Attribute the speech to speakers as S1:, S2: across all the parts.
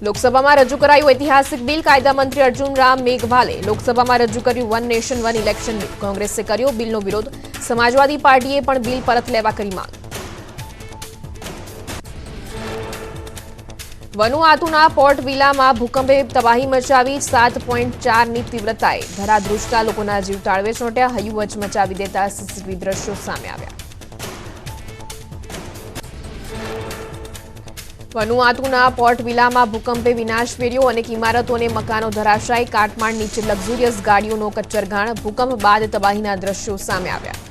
S1: લોકસભામાં રજૂ કરાયું ઐતિહાસિક બિલ કાયદા મંત્રી અર્જુન રામ મેઘવાલે લોકસભામાં રજૂ કર્યું one nation one election bill કોંગ્રેસે કર્યો બિલનો વિરોધ સમાજવાદી પાર્ટીએ પણ બિલ પરત લેવા કરી માંગ વનુઆતુના પોર્ટ વિલામાં ભૂકંપે તબાહી મચાવી 7.4ની તીવ્રતાએ ધરાધ્રુજતા લોકોના જીવ તાળવે ચોંટ્યા હૈયું મચાવી દેતા સીસીટીવી દ્રશ્યો સામે આવ્યા વનુઆતુના પોર્ટ વિલામાં ભૂકંપે વિનાશ વેર્યો અનેક ઇમારતો અને મકાનો ધરાશાયી કાટમાળ નીચે લક્ઝુરિયસ ગાડીઓનો કચ્ચરઘાણ ભૂકંપ બાદ તબાહીના દ્રશ્યો સામે આવ્યા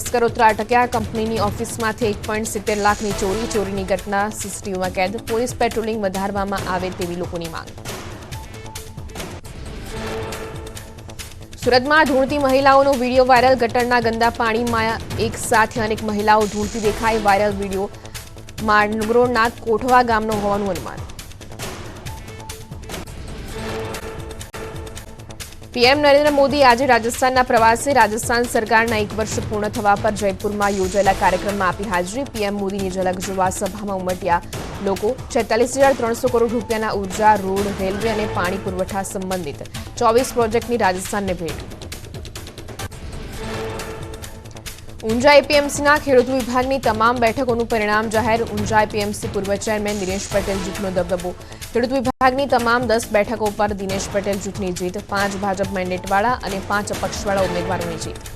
S1: તસ્કરો અટક્યા કંપનીની ઓફિસમાંથી 1.70 લાખની ચોરીની ઘટના સીસીટીવીમાં કેદ પોલીસ પેટ્રોલિંગ વધારવામાં આવે તેવી લોકોની માંગ સુરતમાં ધૂળતી મહિલાઓનો વીડિયો વાયરલ ગટરના ગંદા પાણીમાં એક સાથે અનેક મહિલાઓ ધૂળતી દેખાઈ વાયરલ વીડિયો માંગરોળના કોઠવા ગામનો હોવાનું અનુમાન પીએમ નરેન્દ્ર મોદી આજે રાજસ્થાનના પ્રવાસે રાજસ્થાન સરકારના 1 વર્ષ પૂર્ણ થવા પર જયપુરમાં યોજાયેલા કાર્યક્રમમાં આપી હાજરી પીએમ મોદીની ઝલક જોવા સભામાં ઉમટ્યા લોકો 46,300 કરોડ રૂપિયાના ઉર્જા રોડ રેલવે અને પાણી પુરવઠા સંબંધિત 24 પ્રોજેક્ટની રાજસ્થાનને ભેટ ઊંઝા એપીએમસીના ખેડૂત વિભાગની તમામ બેઠકોનું પરિણામ જાહેર ઊંઝા એપીએમસી પૂર્વ ચેરમેન દિનેશ પટેલ જૂથનો દબદબો ખેડૂત વિભાગની તમામ 10 બેઠકો પર દિનેશ પટેલ જૂથની જીત 5 ભાજપ મેન્ડેટવાળા અને 5 અપક્ષવાળા ઉમેદવારોની જીત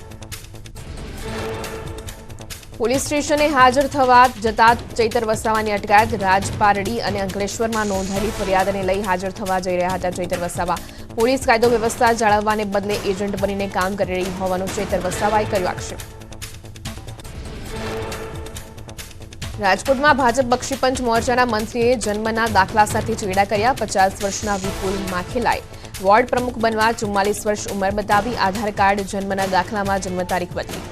S1: પોલીસ સ્ટેશને હાજર થવા જતા ચૈતર વસાવાની અટકાયત રાજપારડી અને અંકલેશ્વરમાં નોંધાયેલી ફરિયાદને લઈ હાજર થવા જઈ રહ્યા હતા ચૈતર વસાવા પોલીસ કાયદો વ્યવસ્થા જાળવવાને બદલે એજન્ટ બનીને કામ કરી રહી હોવાનો ચૈતર વસાવાએ કર્યો આક્ષેપ રાજકોટમાં ભાજપ બક્ષીપંચ મોરચાના મંત્રીએ જન્મના દાખલા સાથે ચેડા કર્યા 50 વર્ષના વિપુલ માખેલાએ વોર્ડ પ્રમુખ બનવા 44 વર્ષ ઉંમર બતાવી આધાર કાર્ડ જન્મના દાખલામાં જન્મ તારીખ બદલી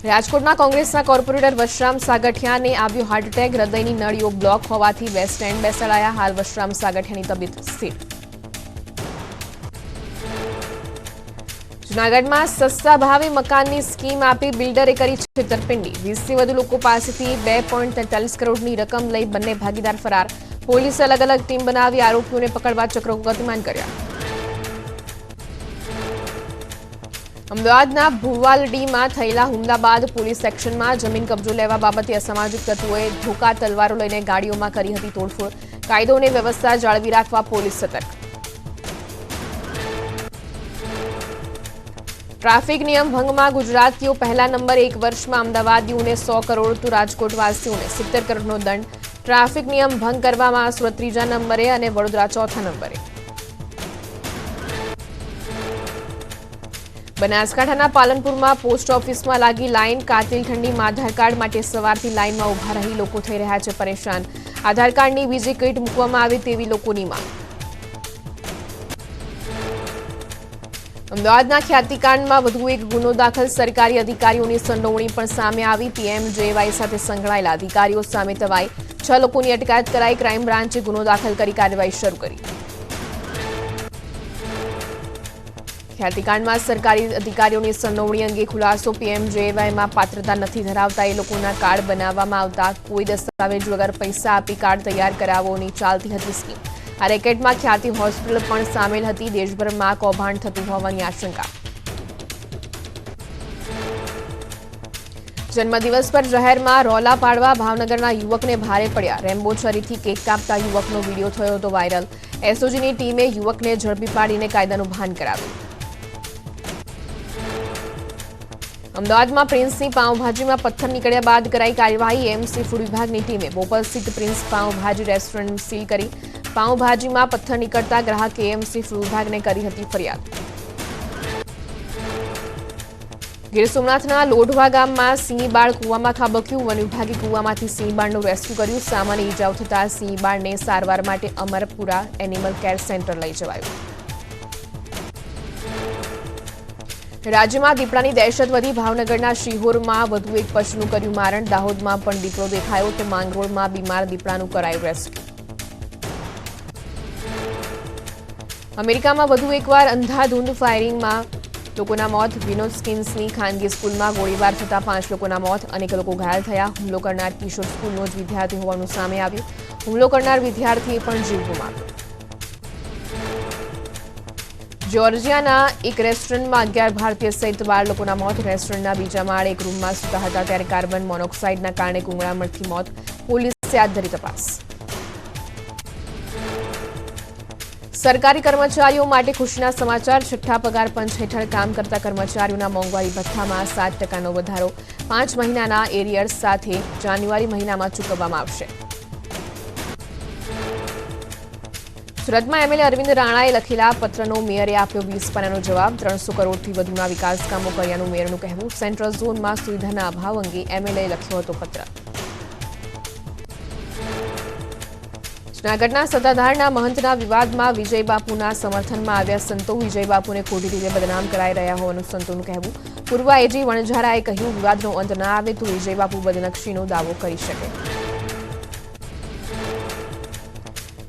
S1: રાજકોટમાં કોંગ્રેસના કોર્પોરેટર વશરામ સાગઠિયાને આવ્યો હાર્ટ એટેક હૃદયની નળીઓ બ્લોક હોવાથી વેસ્ટ એન્ડ બેસાડાયા હાલ વશરામ સાગઠિયાની તબિયત સ્થિર જૂનાગઢમાં સસ્તા ભાવે મકાનની સ્કીમ આપી બિલ્ડરે કરી છેતરપિંડી 20થી વધુ લોકો પાસેથી 2.43 કરોડની રકમ લઈ બંને ભાગીદાર ફરાર પોલીસે અલગ અલગ ટીમ બનાવી આરોપીઓને પકડવા ચક્રો ગતિમાન કર્યા અમદાવાદના ભુવાલડીમાં થયેલા હુમલા બાદ પોલીસ એક્શનમાં જમીન કબજો લેવા બાબતે અસામાજિક તત્વોએ ધોકા તલવારો લઈને ગાડીઓમાં કરી હતી તોડફોડ કાયદો અને વ્યવસ્થા જાળવી રાખવા પોલીસ સતર્ક ટ્રાફિક નિયમ ભંગમાં ગુજરાતીઓ પહેલા નંબર 1 વર્ષમાં અમદાવાદીઓને 100 કરોડ તો રાજકોટવાસીઓને 70 કરોડનો દંડ ટ્રાફિક નિયમ ભંગ કરવામાં સુરત 3જા નંબરે અને વડોદરા 4થા નંબરે બનાસકાંઠાના પાલનપુરમાં પોસ્ટ ઓફિસમાં લાગી લાઇન કાતિલ ઠંડીમાં આધાર કાર્ડ માટે સવારથી લાઇનમાં ઉભા રહી લોકો થઈ રહ્યા છે પરેશાન આધાર કાર્ડની બીજી કીટ મૂકવામાં આવે તેવી લોકોની માંગ અમદાવાદના ખ્યાતિકાંડમાં વધુ એક ગુનો દાખલ સરકારી અધિકારીઓની સંડોવણી પણ સામે આવી પીએમજેવાય સાથે સંકળાયેલા અધિકારીઓ સામે તવાઈ 6 લોકોની અટકાયત કરાઈ ક્રાઇમ બ્રાન્ચે ગુનો દાખલ કરી કાર્યવાહી શરૂ કરી ખ્યાતિકાંડમાં સરકારી અધિકારીઓની સંડોવણી અંગે ખુલાસો પીએમજેવાયમાં પાત્રતા નથી ધરાવતા એ લોકોના કાર્ડ બનાવવામાં આવતા કોઈ દસ્તાવેજ વગર પૈસા આપી કાર્ડ તૈયાર કરાવવાની ચાલતી હતી સ્કીમ આ રેકેટમાં ખ્યાતિ હોસ્પિટલ પણ સામેલ હતી દેશભરમાં કૌભાંડ થતું હોવાની આશંકા જન્મદિવસ પર જાહેરમાં રોલા પાડવા ભાવનગરના યુવકને ભારે પડ્યા રેમ્બો છરીથી કેક કાપતા યુવકનો વિડીયો થયો હતો વાયરલ એસઓજીની ટીમે યુવકને ઝડપી પાડીને કાયદાનું ભાન કરાવ્યું અમદાવાદમાં પ્રિન્સની પાઉંભાજીમાં પથ્થર નીકળ્યા બાદ કરાઈ કાર્યવાહી એમસી ફૂડ વિભાગની ટીમે બોપલ સ્થિત પ્રિન્સ પાઉંભાજી રેસ્ટોરન્ટ સીલ કરી પાઉંભાજીમાં પથ્થર નીકળતા ગ્રાહકે એમસી ફૂડ વિભાગને કરી હતી ફરિયાદ ગીર સોમનાથના લોઢવા ગામમાં સિંહ બાળ કૂવામાં ખાબક્યું વન વિભાગે કૂવામાંથી સિંહ બાળનું રેસ્ક્યુ કર્યું સામાન્ય ઈજાઓ થતા સિંહ બાળને સારવાર માટે અમરપુરા એનિમલ કેર સેન્ટર લઈ જવાયું રાજ્યમાં દીપડાની દહેશત વધી ભાવનગરના શિહોરમાં વધુ એક પશુનું કર્યું મારણ દાહોદમાં પણ દીપડો દેખાયો તો માંગરોળમાં બીમાર દીપડાનું કરાયું રેસ્ક્યુ અમેરિકામાં વધુ એકવાર અંધાધૂંધ ફાયરિંગમાં લોકોના મોત. વિનોદ સ્કિન્સની ખાનગી સ્કૂલમાં ગોળીબાર થતા 5 લોકોના મોત, અનેક લોકો ઘાયલ થયા. હુમલો કરનાર કિશોર સ્કૂલનો જ વિદ્યાર્થી હોવાનું સામે આવ્યું. હુમલો કરનાર વિદ્યાર્થીએ પણ જીવ ગુમાવ્યો. જ્યોર્જિયાના એક રેસ્ટોરન્ટમાં 11 ભારતીય સહિત 12 લોકોના મોત. રેસ્ટોરન્ટના બીજા માળે એક રૂમમાં સૂતા હતા ત્યારે કાર્બન મોનોક્સાઇડના કારણે ગુંગળામણથી મોત. પોલીસે હાથ ધરી તપાસ. સરકારી કર્મચારીઓ માટે ખુશીના સમાચાર. છઠ્ઠા પગાર પંચ હેઠળ કામ કરતા કર્મચારીઓના મોંઘવારી ભથ્થામાં 7% વધારો. 5 મહિનાના એરિયર્સ સાથે જાન્યુઆરી મહિનામાં ચૂકવવામાં આવશે. સુરતમાં એમએલએ અરવિંદ રાણાએ લખેલા પત્રનો મેયરે આપ્યો 20 પાનાનો જવાબ. 300 કરોડથી વધુના વિકાસ કામો કર્યાનું મેયરનું કહેવું. સેન્ટ્રલ ઝોનમાં સુવિધાના અભાવ અંગે એમએલએ લખ્યો હતો પત્ર. જૂનાગઢના સત્તાધારના મહંતના વિવાદમાં વિજયબાપુના સમર્થનમાં આવ્યા સંતો. વિજયબાપુને ખોટી રીતે બદનામ કરાઈ રહ્યા હોવાનું સંતોનું કહેવું. પૂર્વ એજી વણઝારાએ કહ્યું, વિવાદનો અંત ના આવે તો વિજયબાપુ બદનક્ષીનો દાવો કરી શકે.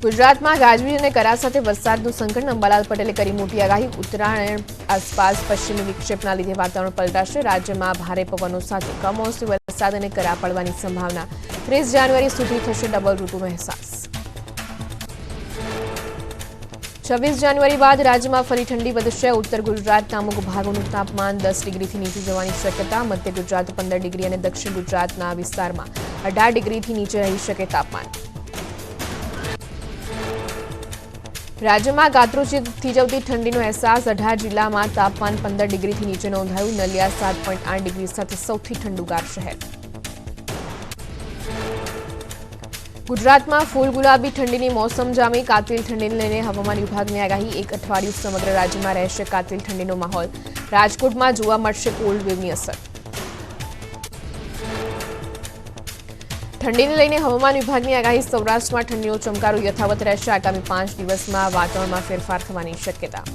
S1: ગુજરાતમાં ગાજવીજ અને કરા સાથે વરસાદનું સંકટ. અંબાલાલ પટેલે કરી મોટી આગાહી. ઉત્તરાયણ આસપાસ પશ્ચિમી વિક્ષેપના લીધે વાતાવરણ પલટાશે. રાજ્યમાં ભારે પવનો સાથે કમોસમી વરસાદ અને કરા પડવાની સંભાવના. 30 જાન્યુઆરી સુધી થશે ડબલ ઋતુનો અહેસાસ. 26 જાન્યુઆરી બાદ રાજ્યમાં ફરી ઠંડી વધશે. ઉત્તર ગુજરાતના અમુક ભાગોનું તાપમાન 10 ડિગ્રીથી નીચે જવાની શક્યતા. મધ્ય ગુજરાત 15 ડિગ્રી અને દક્ષિણ ગુજરાતના વિસ્તારમાં 18 ડિગ્રીથી નીચે રહી શકે તાપમાન. રાજ્યમાં ગાત્રો થીજવતી ઠંડીનો અહેસાસ. 18 જિલ્લામાં તાપમાન 15 ડિગ્રીથી નીચે નોંધાયું. નલિયા 7.8 ડિગ્રી સાથે સૌથી ઠંડુગાર શહેર. ગુજરાતમાં ફૂલ ગુલાબી ઠંડીની મોસમ જામી. કાતિલ ઠંડીને લઈને હવામાન વિભાગની આગાહી. એક અઠવાડિયું સમગ્ર રાજ્યમાં રહેશે કાતિલ ઠંડીનો માહોલ. રાજકોટમાં જોવા મળશે કોલ્ડ વેવની અસર. ઠંડીને લઈને હવામાન વિભાગની આગાહી. સૌરાષ્ટ્રમાં ઠંડીનો ચમકારો યથાવત રહેશે. આગામી 5 દિવસમાં વાતાવરણમાં ફેરફાર થવાની શક્યતા.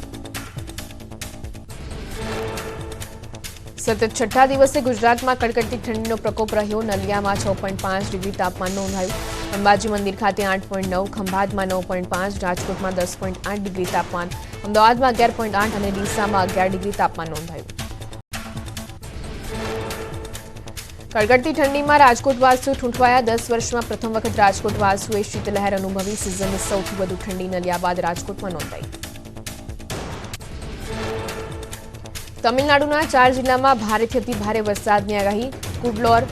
S1: સતત છઠ્ઠા દિવસે ગુજરાતમાં કડકડતી ઠંડીનો પ્રકોપ રહ્યો. નલિયામાં 6.5 ડિગ્રી તાપમાન નોંધાયું. અંબાજી મંદિર ખાતે 8.9, ખંભાતમાં 9.5, રાજકોટમાં 10.8 ડિગ્રી તાપમાન, અમદાવાદમાં 11.8 અને ડીસામાં 11 ડિગ્રી તાપમાન નોંધાયું. કડકડતી ઠંડીમાં રાજકોટવાસીઓ ઠૂંઠવાયા. 10 વર્ષમાં પ્રથમ વખત રાજકોટવાસીઓએ શીતલહેર અનુભવી. સિઝનની સૌથી વધુ ઠંડી નલિયા બાદ રાજકોટમાં નોંધાઈ. તમિલનાડુના 4 જિલ્લામાં ભારેથી અતિ ભારે વરસાદની આગાહી. કુડલોર,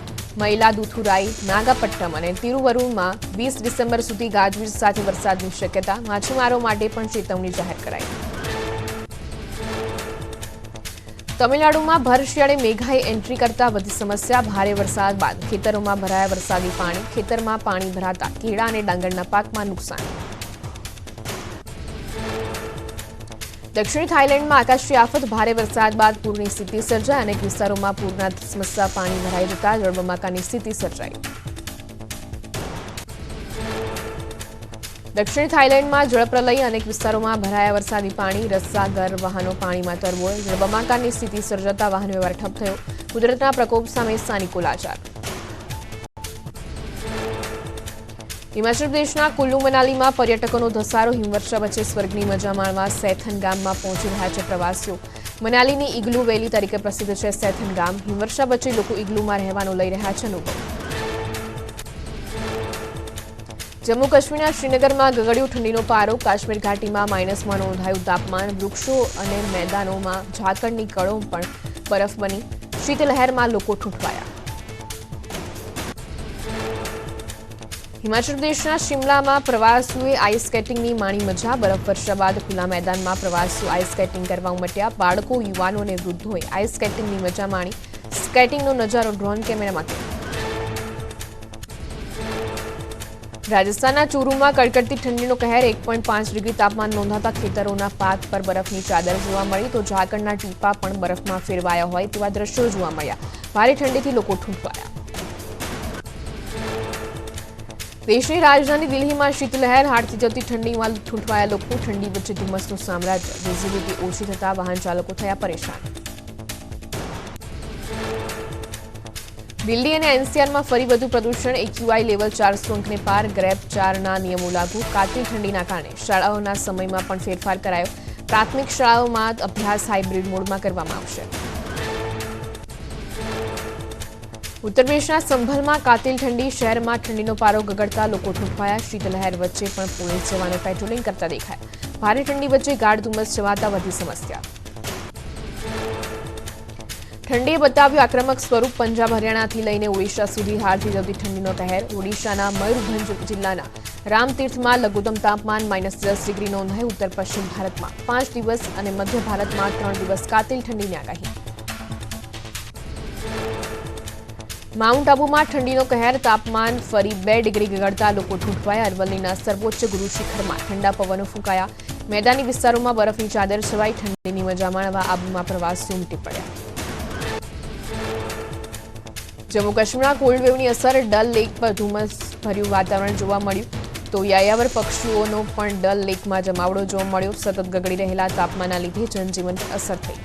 S1: મયિલાદુથુરાઈ, નાગાપટ્ટમ અને તિરુવરુરમાં 20 ડિસેમ્બર સુધી ગાજવીજ સાથે વરસાદની શક્યતા. માછીમારો માટે પણ ચેતવણી જાહેર કરાઈ. તમિલનાડુમાં ભર શિયાળે મેઘાએ એન્ટ્રી કરતા વધી સમસ્યા. ભારે વરસાદ બાદ ખેતરોમાં ભરાયા વરસાદી પાણી. ખેતરમાં પાણી ભરાતા કેળા અને ડાંગરના પાકમાં નુકસાન. દક્ષિણ થાઇલેન્ડમાં આકાશી આફત. ભારે વરસાદ બાદ પૂરની સ્થિતિ સર્જાઈ. અનેક વિસ્તારોમાં પૂરના ધસમસતા પાણી ભરાઈ જતા જળબંબાકારની સ્થિતિ સર્જાઈ. દક્ષિણ થાઇલેન્ડમાં જળપ્રલય. અનેક વિસ્તારોમાં ભરાયા વરસાદી પાણી. રસ્તા, ઘર, વાહનો પાણીમાં તરબોળ. જળબંબાકારની સ્થિતિ સર્જાતા વાહન વ્યવહાર ઠપ થયો. કુદરતના પ્રકોપ સામે સ્થાનિકો લાચાર. હિમાચલ પ્રદેશના કુલ્લુ મનાલીમાં પર્યટકોનો ધસારો. હિમવર્ષા વચ્ચે સ્વર્ગની મજા માણવા સૈથન ગામમાં પહોંચી રહ્યા છે પ્રવાસીઓ. મનાલીની ઇગ્લુ વેલી તરીકે પ્રસિદ્ધ છે સૈથન ગામ. હિમવર્ષા વચ્ચે લોકો ઇગ્લુમાં રહેવાનો લઈ રહ્યા છે અનુભવ. જમ્મુ કાશ્મીરના શ્રીનગરમાં ગગડ્યો ઠંડીનો પારો. કાશ્મીર ઘાટીમાં -માં નોંધાયું તાપમાન. વૃક્ષો અને મેદાનોમાં ઝાકળની કળો પણ બરફ બની. શીતલહેરમાં લોકો ઠૂંઠવાયા. હિમાચલ પ્રદેશના શિમલામાં પ્રવાસીઓએ આઈસ સ્કેટિંગની માણી મજા. બરફવર્ષા બાદ ખુલ્લા મેદાનમાં પ્રવાસીઓ આઈસ સ્કેટિંગ કરવા ઉમટ્યા. બાળકો, યુવાનો અને વૃદ્ધોએ આઈસ સ્કેટિંગની મજા માણી. સ્કેટિંગનો નજારો ડ્રોન કેમેરામાં કેદ. રાજસ્થાનના ચૂરુમાં કડકડતી ઠંડીનો કહેર. 1.5 ડિગ્રી તાપમાન નોંધાતા ખેતરોના પાક પર બરફની ચાદર જોવા મળી તો ઝાકળના ટીપા પણ બરફમાં ફેરવાયા હોય તેવા દ્રશ્યો જોવા મળ્યા. ભારે ઠંડીથી લોકો ઠૂંઠવાયા. દેશની રાજધાની દિલ્હીમાં શીતલહેર. હાડથી જતી ઠંડીમાં ઠૂંઠવાયા લોકો. ઠંડી વચ્ચે ધુમ્મસનું સામ્રાજ્ય. વિઝિબિલિટી ઓછી થતા વાહન ચાલકો થયા પરેશાન. દિલ્હી અને એનસીઆરમાં ફરી વધુ પ્રદૂષણ. એક્યુઆઈ લેવલ 400 અંકને પાર. ગ્રેપ 4ના નિયમો લાગુ. કાતિલ ઠંડીના કારણે શાળાઓના સમયમાં પણ ફેરફાર કરાયો. પ્રાથમિક શાળાઓમાં અભ્યાસ હાઇબ્રિડ મોડમાં કરવામાં આવશે. ઉત્તર પ્રદેશના સંભલમાં કાતિલ ઠંડી, શહેરમાં ઠંડીનો પારો ગગડતા લોકો ઠૂંઠવાયા. શીતલહેર વચ્ચે પણ પોલીસ જવાનો પેટ્રોલિંગ કરતા દેખાયા. ભારે ઠંડી વચ્ચે ગાઢ ધુમ્મસ છવાતા વધી સમસ્યા. ઠંડીએ બતાવ્યું આક્રમક સ્વરૂપ. પંજાબ હરિયાણાથી લઈને ઓડિશા સુધી હારથી જતી ઠંડીનો કહેર. ઓડિશાના મયુરભંજ જિલ્લાના રામતીર્થમાં લઘુત્તમ તાપમાન -10 ડિગ્રી નોંધાયું. ઉત્તર પશ્ચિમ ભારતમાં 5 દિવસ અને મધ્ય ભારતમાં 3 દિવસ કાતિલ ઠંડીની આગાહી. માઉન્ટ આબુમાં ઠંડીનો કહેર. તાપમાન ફરી 2 ડિગ્રી ગગડતા લોકો ઠૂંઠવાયા. અરવલ્લીના સર્વોચ્ચ ગુરુ શિખરમાં ઠંડા પવનો ફૂંકાયા. મેદાની વિસ્તારોમાં બરફની ચાદર છવાઈ. ઠંડીની મજા માણવા આબુમાં પ્રવાસીઓ ઉમટી પડ્યા. જમ્મુ કાશ્મીરના કોલ્ડ વેવની અસર. ડલ લેક પર ધુમ્મસ ભર્યું વાતાવરણ જોવા મળ્યું. તો યાયાવર પક્ષીઓનો પણ ડલ લેકમાં જમાવડો જોવા મળ્યો. સતત ગગડી રહેલા તાપમાનના લીધે જનજીવન પર અસર થઈ.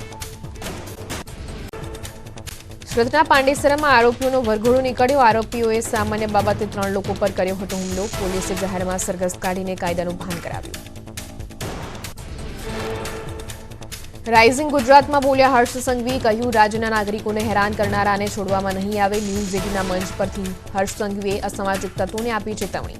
S1: સુરતના પાંડેસરામાં આરોપીઓનો વરઘોડો નીકળ્યો. આરોપીઓએ સામાન્ય બાબતે 3 લોકો પર કર્યો હતો હુમલો. પોલીસે જાહેરમાં સરઘસ કાઢીને કાયદાનું ભાન કરાવ્યું. રાઇઝિંગ ગુજરાતમાં બોલ્યા હર્ષ સંઘવી. કહ્યું રાજ્યના નાગરિકોને હેરાન કરનારાને છોડવામાં નહીં આવે. ન્યૂઝ 18ના મંચ પરથી હર્ષ સંઘવીએ અસામાજિક તત્વોને આપી ચેતવણી.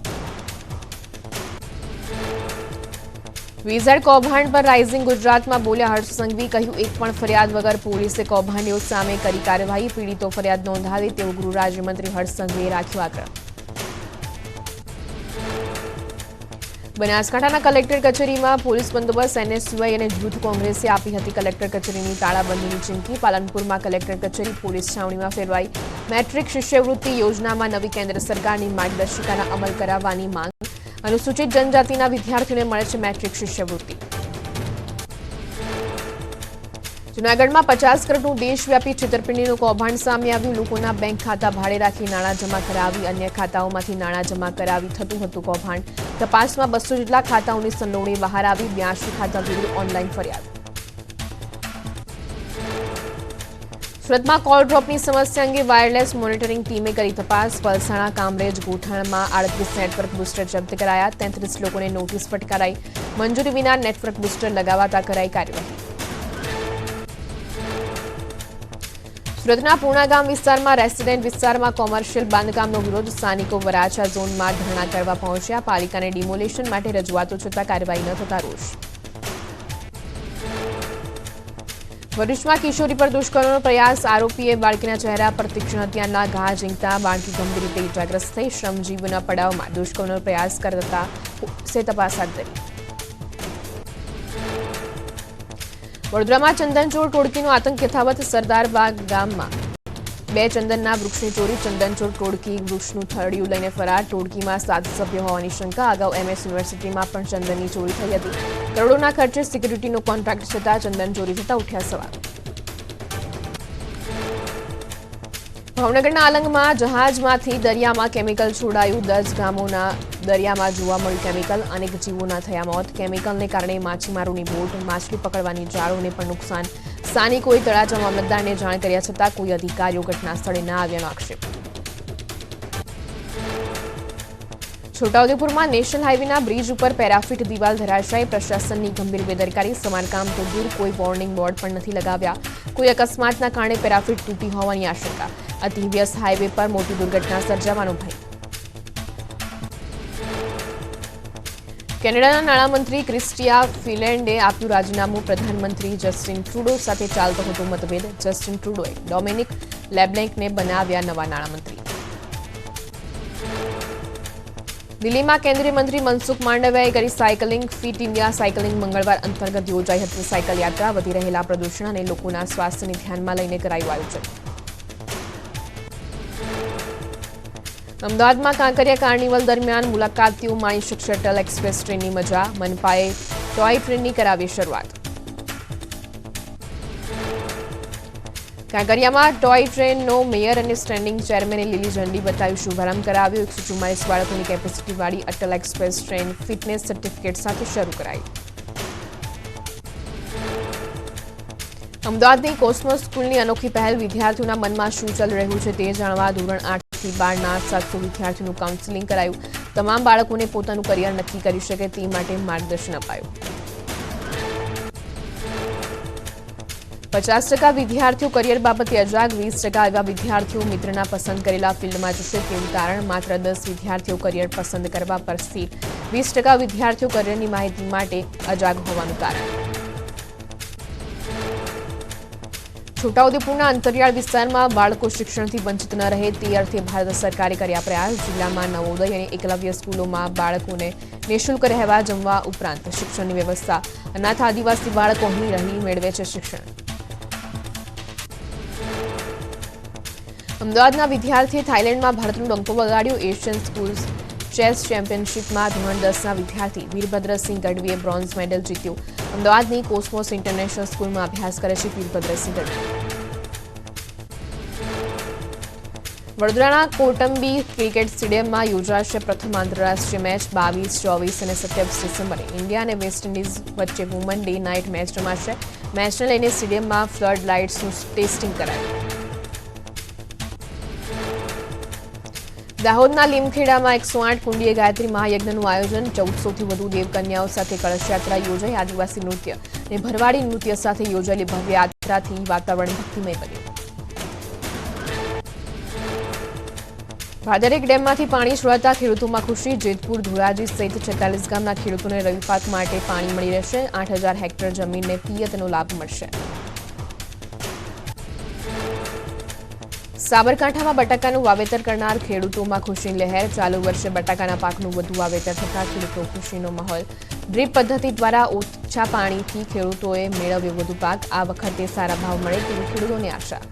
S1: વિઝાર્ડ કૌભાંડ પર રાઇઝિંગ ગુજરાતમાં બોલ્યા હર્ષ સંઘવી. કહ્યું એક પણ ફરિયાદ વગર પોલીસે કૌભાંડીઓ સામે કરી કાર્યવાહી. પીડિતો ફરિયાદ નોંધાવે તેવો ગૃહ રાજ્યમંત્રી હર્ષ સંઘવીએ રાખ્યો આગ્રહ. બનાસકાંઠાના કલેક્ટર કચેરીમાં પોલીસ બંદોબસ્ત. એનએસયુઆઈ અને યુથ કોંગ્રેસે આપી હતી કલેક્ટર કચેરીની તાળાબંધીની ચીમકી. પાલનપુરમાં કલેક્ટર કચેરી પોલીસ છાવણીમાં ફેરવાઈ. મેટ્રિક શિષ્યવૃત્તિ યોજનામાં નવી કેન્દ્ર સરકારની માર્ગદર્શિકાના અમલ કરાવવાની માંગ. અનુસૂચિત જનજાતિના વિદ્યાર્થીઓને મળે છે મેટ્રિક શિષ્યવૃત્તિ. જૂનાગઢમાં 50 કરોડનું દેશવ્યાપી છેતરપિંડીનું કૌભાંડ સામે આવ્યું. લોકોના બેંક ખાતા ભાડે રાખી નાણાં જમા કરાવી, અન્ય ખાતાઓમાંથી નાણાં જમા કરાવી થતું હતું કૌભાંડ. તપાસમાં 200 જેટલા ખાતાઓની સંડોવણી બહાર આવી. 82 ખાતા વિરુદ્ધ ઓનલાઈન ફરિયાદ. સુરતમાં કોલ ડ્રોપની સમસ્યા અંગે વાયરલેસ મોનિટરિંગ ટીમે કરી તપાસ. પલસાણા, કામરેજ, ગોઠાણમાં 38 નેટવર્ક બુસ્ટર જપ્ત કરાયા. 33 લોકોને નોટિસ ફટકારાઈ. મંજૂરી વિના નેટવર્ક બુસ્ટર લગાવાતા કરાઈ કાર્યવાહી. સુરતના પૂર્ણા ગામ વિસ્તારમાં રેસિડેન્ટ વિસ્તારમાં કોમર્શિયલ બાંધકામનો વિરોધ. સ્થાનિકો વરાછા ઝોનમાં ધરણા કરવા પહોંચ્યા. પાલિકાને ડિમોલેશન માટે રજૂઆતો છતાં કાર્યવાહી ન થતા રોષ. ભરૂચમાં કિશોરી પર દુષ્કર્મનો પ્રયાસ. આરોપીએ બાળકીના ચહેરા પર તીક્ષ્ણ હથિયારના ઘા ઝીંકતા બાળકી ગંભીર રીતે ઇજાગ્રસ્ત થઈ. શ્રમજીવીના પડાવમાં દુષ્કર્મનો પ્રયાસ કરતા પોલીસે તપાસ હાથ ધરી. વડોદરામાં ચંદનચોર ટોળકીનો આતંક યથાવત. સરદારબાગ ગામમાં 2 ચંદનના વૃક્ષની ચોરી. ચંદનચોર ટોળકી વૃક્ષનું થળિયું લઈને ફરાર. ટોળકીમાં 7 સભ્યો હોવાની શંકા. અગાઉ MS યુનિવર્સિટીમાં પણ ચંદનની ચોરી થઈ હતી. કરોડોના ખર્ચે સિક્યુરિટીનો કોન્ટ્રાક્ટ છતાં ચંદન ચોરી થતા ઉઠ્યા સવાલ. ભાવનગરના આલંગમાં જહાજમાંથી દરિયામાં કેમિકલ છોડાયું. 10 ગામોના દરિયામાં જોવા મળ્યું કેમિકલ. અનેક જીવોના થયા મોત. કેમિકલને કારણે માછીમારોની બોટ, માછલી પકડવાની જાળોને પણ નુકસાન. સ્થાનિકોએ તળાજા મામલતદારને જાણ કર્યા છતાં કોઈ અધિકારીઓ ઘટના સ્થળે ન આવ્યાનો આક્ષેપ. છોટાઉદેપુરમાં નેશનલ હાઈવેના બ્રિજ ઉપર પેરાફિટ દિવાલ ધરાશાયી. પ્રશાસનની ગંભીર બેદરકારી. સમારકામ તો દૂર, કોઈ વોર્નિંગ બોર્ડ પણ નથી લગાવ્યા. કોઈ અકસ્માતના કારણે પેરાફિટ તૂટી હોવાની આશંકા. અતિ વ્યસ્ત હાઈવે પર મોટી દુર્ઘટના સર્જાવાનો ભય. કેનેડાના નાણામંત્રી ક્રિસ્ટિયા ફિલેન્ડે આપ્યું રાજીનામું. પ્રધાનમંત્રી જસ્ટિન ટ્રુડો સાથે ચાલતો હતો મતભેદ. જસ્ટિન ટ્રુડોએ ડોમિનિક લેબ્લેન્કને બનાવ્યા નવા નાણામંત્રી. દિલ્હીમાં કેન્દ્રીય મંત્રી મનસુખ માંડવિયાએ કરી સાયકલિંગ. ફિટ ઇન્ડિયા સાયકલિંગ મંગળવાર અંતર્ગત યોજાઈ હતી સાયકલ યાત્રા. વધી રહેલા પ્રદૂષણ અને લોકોના સ્વાસ્થ્યને ધ્યાનમાં લઈને કરાયું આયોજન. અમદાવાદમાં કાંકરિયા કાર્નિવલ દરમિયાન મુલાકાતીઓ માણી શકશે અટલ એક્સપ્રેસ ટ્રેનની મજા. મનપાએ ટોય ટ્રેનની કરાવી શરૂઆત. કાંકરિયામાં ટોય ટ્રેનનો મેયર અને સ્ટેન્ડિંગ ચેરમેને લીલી ઝંડી બતાવી શુભારંભ કરાવ્યો. 144 બાળકોની કેપેસિટીવાળી Atal express train fitness certificate સાથે શરૂ કરાઈ. અમદાવાદની કોસ્મોસ સ્કૂલની અનોખી પહેલ. વિદ્યાર્થીઓના મનમાં શું ચાલી રહ્યું છે તે જાણવા ધોરણ 8 થી 12ના 700 વિદ્યાર્થીઓનું કાઉન્સેલિંગ કરાયું. તમામ બાળકોને પોતાનું કરિયર નક્કી કરી શકે તે માટે માર્ગદર્શન અપાયું. 50% વિદ્યાર્થીઓ કરિયર બાબતે અજાગ, 20% એવા વિદ્યાર્થીઓ મિત્રના પસંદ કરેલા ફિલ્ડમાં જશે તેવું તારણ, માત્ર 10 વિદ્યાર્થીઓ કરિયર પસંદ કરવા પર સ્થિર, 20% વિદ્યાર્થીઓ કરિયરની માહિતી માટે અજાગ હોવાનું તારણ. છોટાઉદેપુરના અંતરિયાળ વિસ્તારમાં બાળકો શિક્ષણથી વંચિત ન રહે તે અર્થે ભારત સરકારે કર્યા પ્રયાસ. જિલ્લામાં નવોદય અને એકલવ્ય સ્કૂલોમાં બાળકોને નિઃશુલ્ક રહેવા જમવા ઉપરાંત શિક્ષણની વ્યવસ્થા. અનાથ આદિવાસી બાળકો અહીં રહી મેળવે છે શિક્ષણ. અમદાવાદના વિદ્યાર્થીએ થાઇલેન્ડમાં ભારતનો ડંકો વગાડ્યો. એશિયન સ્કૂલ ચેસ ચેમ્પિયનશિપમાં ધોરણ 10ના વિદ્યાર્થી વીરભદ્રસિંહ ગઢવીએ બ્રોન્ઝ મેડલ જીત્યો. અમદાવાદની કોસ્મોસ ઇન્ટરનેશનલ સ્કૂલમાં અભ્યાસ કરે છે વીરભદ્રસિંહ ગઢવી. વડોદરાના કોટંબી ક્રિકેટ સ્ટેડિયમમાં યોજાશે પ્રથમ આંતરરાષ્ટ્રીય મેચ. 22, 24 અને 27 ડિસેમ્બરે ઇન્ડિયા અને વેસ્ટ ઇન્ડિઝ વચ્ચે વુમન ડે નાઇટ મેચ રમાશે. મેચને લઈને સ્ટેડિયમમાં ફ્લડ લાઇટ્સનું ટેસ્ટિંગ કરાયું. દાહોદના લીમખેડામાં 108 કુંડીય ગાયત્રી મહાયજ્ઞનું આયોજન. 1400થી વધુ દેવકન્યાઓ સાથે કળશયાત્રા યોજાઈ. આદિવાસી નૃત્ય અને ભરવાડી નૃત્ય સાથે યોજાયેલી ભવ્ય યાત્રાથી વાતાવરણ ભક્તિમય બન્યું. ભાદરેક ડેમમાંથી પાણી છોડાતા ખેડૂતોમાં ખુશી. જેતપુર, ધોરાજી સહિત 46 ગામના ખેડૂતોને રવિ પાક માટે પાણી મળી રહેશે. 8000 હેક્ટર જમીનને પિયતનો લાભ મળશે. સાબરકાંઠામાં બટાકાનું વાવેતર કરનાર ખેડૂતોમાં ખુશીની લહેર. ચાલુ વર્ષે બટાકાના પાકનું વધુ વાવેતર થતાં ખેડૂતો ખુશીનો માહોલ. ડ્રીપ પદ્ધતિ દ્વારા ઓછા પાણીથી ખેડૂતોએ મેળવ્યો વધુ પાક. આ વખતે સારા ભાવ મળે તેવી ખેડૂતોની આશા.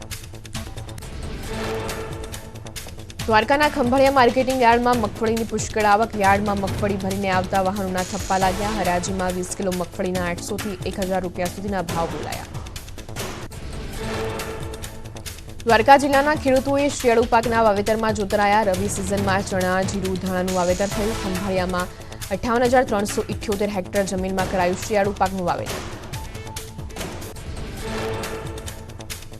S1: દ્વારકાના ખંભાળિયા માર્કેટિંગ યાર્ડમાં મગફળીની પુષ્કળ આવક. યાર્ડમાં મગફળી ભરીને આવતા વાહનોના થપ્પા લાગ્યા. હરાજીમાં 20 કિલો મગફળીના 800થી 1000 રૂપિયા સુધીના ભાવ બોલાયા. દ્વારકા જિલ્લાના ખેડૂતોએ શિયાળુ પાકના વાવેતરમાં જોતરાયા. રવિ સિઝનમાં ચણા, જીરું, ધાણાનું વાવેતર થયું. ખંભાળિયામાં 58,378 હેક્ટર જમીનમાં કરાયું શિયાળુ પાકનું વાવેતર.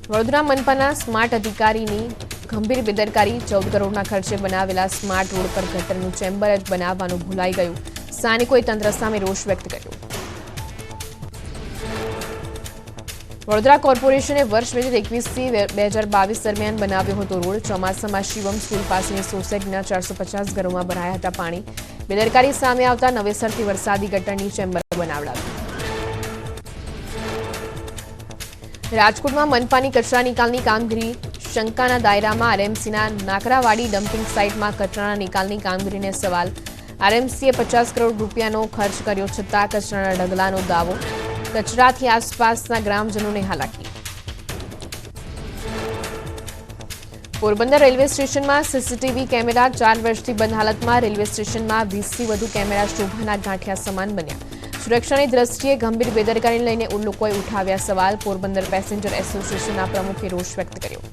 S1: વડોદરા મનપાના સ્માર્ટ અધિકારીની ગંભીર બેદરકારી. 14 કરોડના ખર્ચે બનાવેલા સ્માર્ટ રોડ પર ગટરનું ચેમ્બર જ બનાવવાનું ભૂલાઈ ગયું. સ્થાનિકોએ તંત્ર સામે રોષ વ્યક્ત કર્યો. વડોદરા કોર્પોરેશને વર્ષ 2021થી 2022 દરમિયાન બનાવ્યો હતો રોડ. ચોમાસામાં શિવમ સ્કૂલ પાસેની સોસાયટીના 450 ઘરોમાં ભરાયા હતા પાણી. બેદરકારી સામે આવતા નવેસરથી વરસાદી ગટરની ચેમ્બર બનાવડાવી. રાજકોટમાં મનપાની કચરા નિકાલની કામગીરી શંકાના દાયરામાં. આરએમસીના નાકરાવાડી ડમ્પિંગ સાઇટમાં કચરાના નિકાલની કામગીરીને સવાલ. આરએમસીએ 50 કરોડ રૂપિયાનો ખર્ચ કર્યો છતાં કચરાના ઢગલાનો દાવો. કચરાથી આસપાસના ગ્રામજનોને હાલાકી. પોરબંદર રેલવે સ્ટેશનમાં સીસીટીવી કેમેરા 4 વર્ષથી બંધ હાલતમાં. રેલવે સ્ટેશનમાં 20થી વધુ કેમેરા શોભાના ગાંઠિયા સમાન બન્યા. સુરક્ષાની દ્રષ્ટિએ ગંભીર બેદરકારીને લઈને લોકોએ ઉઠાવ્યા સવાલ. પોરબંદર પેસેન્જર એસોસિએશનના પ્રમુખે રોષ વ્યક્ત કર્યો.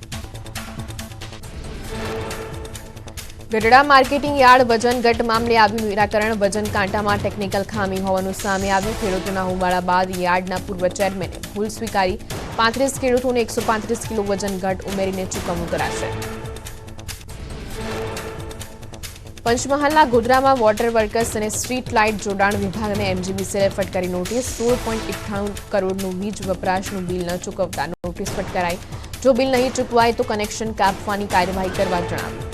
S1: ગઢડા માર્કેટિંગ યાર્ડ વજન ઘટ મામલે આવ્યું નિરાકરણ. વજન કાંટામાં ટેકનિકલ ખામી હોવાનું સામે આવ્યું. ખેડૂતોના હોબાળા બાદ યાર્ડના પૂર્વ ચેરમેને ભૂલ સ્વીકારી. 35 ખેડૂતોને 135 કિલો વજન ઘટ ઉમેરીને ચૂકવણું કરાશે. પંચમહાલના ગોધરામાં વોટર વર્કર્સ અને સ્ટ્રીટ લાઇટ જોડાણ વિભાગને એમજીવીસીએલે ફટકારી નોટિસ. 16.91 કરોડનું વીજ વપરાશનું બિલ ન ચૂકવતા નોટિસ ફટકારાઈ. જો બિલ નહીં ચૂકવાય તો કનેક્શન કાપવાની કાર્યવાહી કરવા જણાવ્યું.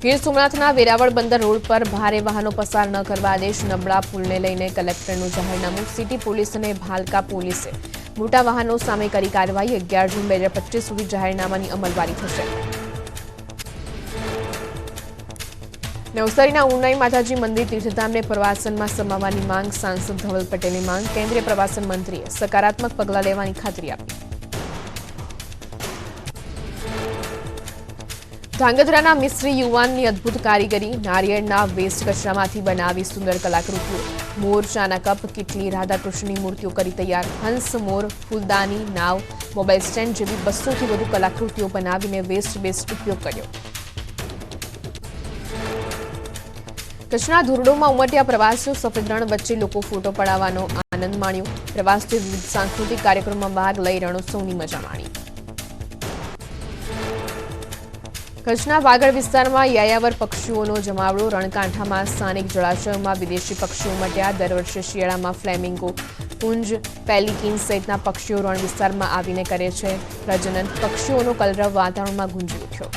S1: ગીર સોમનાથના વેરાવળ બંદર રોડ પર ભારે વાહનો પસાર ન કરવા આદેશ. નબળા પુલને લઈને કલેક્ટરનું જાહેરનામું. સિટી પોલીસ અને ભાલકા પોલીસે મોટા વાહનો સામે કરી કાર્યવાહી. 11 જૂન 2025 સુધી જાહેરનામાની અમલવારી થશે. નવસારીના ઉનાઈ માતાજી મંદિર તીર્થધામને પ્રવાસનમાં સમાવવાની માંગ. સાંસદ ધવલ પટેલની માંગ. કેન્દ્રીય પ્રવાસન મંત્રીએ સકારાત્મક પગલાં લેવાની ખાતરી આપી. ધાંગધ્રાના મિસ્ત્રી યુવાનની અદ્ભુત કારીગરી. નારિયેળના વેસ્ટ કચરામાંથી બનાવી સુંદર કલાકૃતિઓ. મોર, ચાના કપ, કીટલી, રાધાકૃષ્ણની મૂર્તિઓ કરી તૈયાર. હંસ, મોર, ફૂલદાની, નાવ, મોબાઈલ સ્ટેન્ડ જેવી 200થી વધુ કલાકૃતિઓ બનાવીને વેસ્ટ બેસ્ટ ઉપયોગ કર્યો. કચ્છના ધોરડોમાં ઉમટ્યા પ્રવાસીઓ. સફેદ રણ વચ્ચે લોકો ફોટો પડાવવાનો આનંદ માણ્યો. પ્રવાસીઓએ વિવિધ સાંસ્કૃતિક કાર્યક્રમમાં ભાગ લઈ રણોત્સવની મજા માણી. કચ્છના વાગડ વિસ્તારમાં યાયાવર પક્ષીઓનો જમાવડો. રણકાંઠામાં સ્થાનિક જળાશયોમાં વિદેશી પક્ષીઓ ઉમટ્યા. દર વર્ષે શિયાળામાં ફ્લેમિંગો કુંજ, પેલિકિન સહિતના પક્ષીઓ રણ વિસ્તારમાં આવીને કરે છે પ્રજનન. પક્ષીઓનો કલરવ વાતાવરણમાં ગુંજી ઉઠ્યો.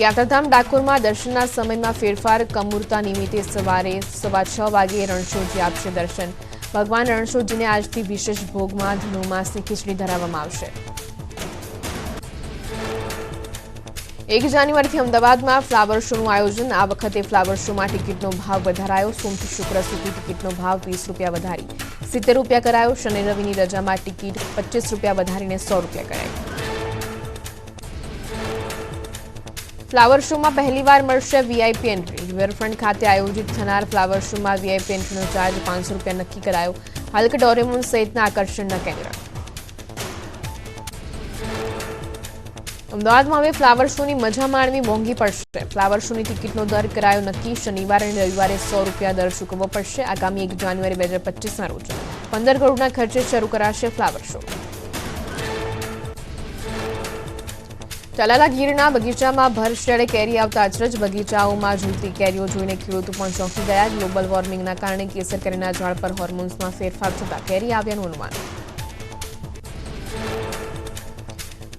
S1: યાત્રાધામ ડાકોરમાં દર્શનના સમયમાં ફેરફાર. કમુરતા નિમિત્તે સવારે 6:15 વાગે રણછોડજી આપશે દર્શન. ભગવાન રણછોડજીને આજથી વિશેષ ભોગમાં ધનુમાસની ખીચડી ધરાવવામાં આવશે. 1 જાન્યુઆરીથી અમદાવાદમાં ફ્લાવર શોનું આયોજન. આ વખતે ફ્લાવર શોમાં ટિકિટનો ભાવ વધારાયો. સોમથી શુક્ર સુધી ટિકિટનો ભાવ 20 રૂપિયા વધારી 70 રૂપિયા કરાયો. શનિ રવિની રજામાં ટિકિટ 25 રૂપિયા વધારીને 100 રૂપિયા કરાઈ. ફ્લાવર શોમાં પહેલીવાર મળશે વીઆઈપી એન્ટ્રી. રિવરફ્રન્ટ ખાતે આયોજિત થનાર ફ્લાવર શોમાં વીઆઈપી એન્ટ્રીનો ચાર્જ 500 રૂપિયા નક્કી કરાયો. હલ્ક, ડોરેમોન સહિતના આકર્ષણના કેન્દ્ર. અમદાવાદમાં હવે ફ્લાવર શોની મજા માણવી મોંઘી પડશે. ફ્લાવર શોની ટિકિટનો દર કરાયો નક્કી. શનિવાર અને રવિવારે 100 રૂપિયા દર ચૂકવવો પડશે. આગામી 1 જાન્યુઆરી 2025ના રોજ 15 કરોડના ખર્ચે શરૂ કરાશે ફ્લાવર શો. તલાલા ગીરના બગીચામાં ભર શેડે કેરી આવતા અચરજ. બગીચાઓમાં ઝૂલતી કેરીઓ જોઈને ખેડૂતો પણ ચોંકી ગયા. ગ્લોબલ વોર્મિંગના કારણે કેસર કેરીના ઝાડ પર હોર્મોન્સમાં ફેરફાર થતા કેરી આવ્યાનું અનુમાન.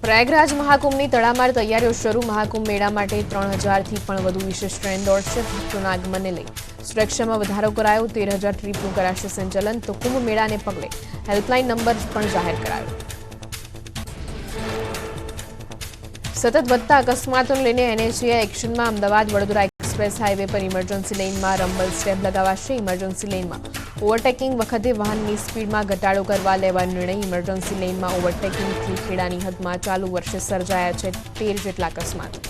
S1: પ્રયાગરાજ મહાકુંભની તડામાર તૈયારીઓ શરૂ. મહાકુંભ મેળા માટે 3000થી પણ વધુ વિશેષ ટ્રેન દોડશે. ભક્તોના આગમનને લઈ સુરક્ષામાં વધારો કરાયો. 13000 ટ્રીપનું કરાશે સંચાલન. તો કુંભ મેળાને પગલે હેલ્પલાઇન નંબર પણ જાહેર કરાયો. સતત વધતા અકસ્માતોને લઈને એનએચએઆઈ એક્શનમાં. અમદાવાદ વડોદરા એક્સપ્રેસ હાઈવે પર ઇમરજન્સી લેનમાં રમ્બલ સ્ટેપ લગાવાશે. ઇમરજન્સી લેનમાં ઓવરટેકિંગ વખતે વાહનની સ્પીડમાં ઘટાડો કરવા લેવા નિર્ણય. ઇમરજન્સી લેનમાં ઓવરટેકિંગથી ખેડાની હદમાં ચાલુ વર્ષે સર્જાયા છે 13 જેટલા અકસ્માત.